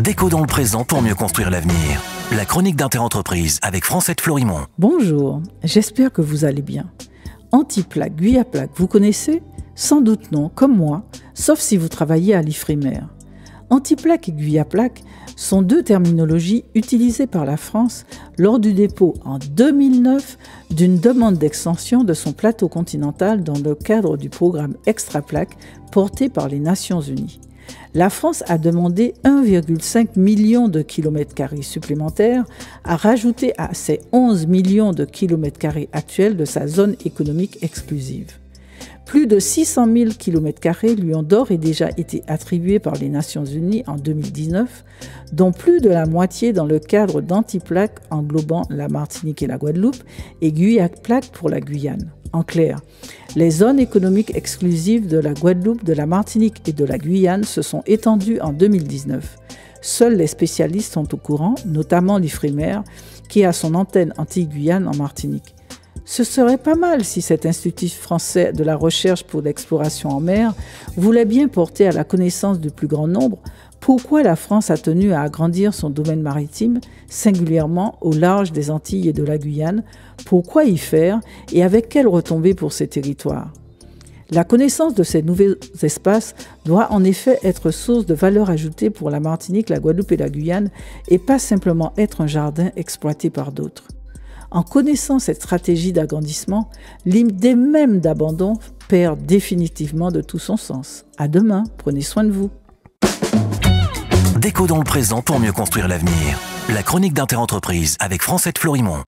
Déco dans le présent pour mieux construire l'avenir. La chronique d'Interentreprise avec Francette Florimond. Bonjour, j'espère que vous allez bien. Antiplaque, Guyaplaque, vous connaissez? Sans doute non, comme moi, sauf si vous travaillez à l'Ifremer. Antiplaque et Guyaplaque sont deux terminologies utilisées par la France lors du dépôt en 2009 d'une demande d'extension de son plateau continental dans le cadre du programme Extraplaque porté par les Nations Unies. La France a demandé 1,5 million de kilomètres carrés supplémentaires à rajouter à ses 11 millions de kilomètres carrés actuels de sa zone économique exclusive. Plus de 600 000 km² lui ont d'ores et déjà été attribués par les Nations Unies en 2019, dont plus de la moitié dans le cadre d'Antiplaque englobant la Martinique et la Guadeloupe et Guyaplaque pour la Guyane. En clair, les zones économiques exclusives de la Guadeloupe, de la Martinique et de la Guyane se sont étendues en 2019. Seuls les spécialistes sont au courant, notamment l'Ifremer, qui a son antenne Antilles-Guyane en Martinique. Ce serait pas mal si cet Institut français de la recherche pour l'exploration en mer voulait bien porter à la connaissance du plus grand nombre pourquoi la France a tenu à agrandir son domaine maritime, singulièrement au large des Antilles et de la Guyane, pourquoi y faire et avec quelles retombées pour ces territoires. La connaissance de ces nouveaux espaces doit en effet être source de valeur ajoutée pour la Martinique, la Guadeloupe et la Guyane et pas simplement être un jardin exploité par d'autres. En connaissant cette stratégie d'agrandissement, l'idée même d'abandon perd définitivement de tout son sens. À demain, prenez soin de vous. Déco dans le présent pour mieux construire l'avenir. La chronique d'Interentreprise avec Francette Florimond.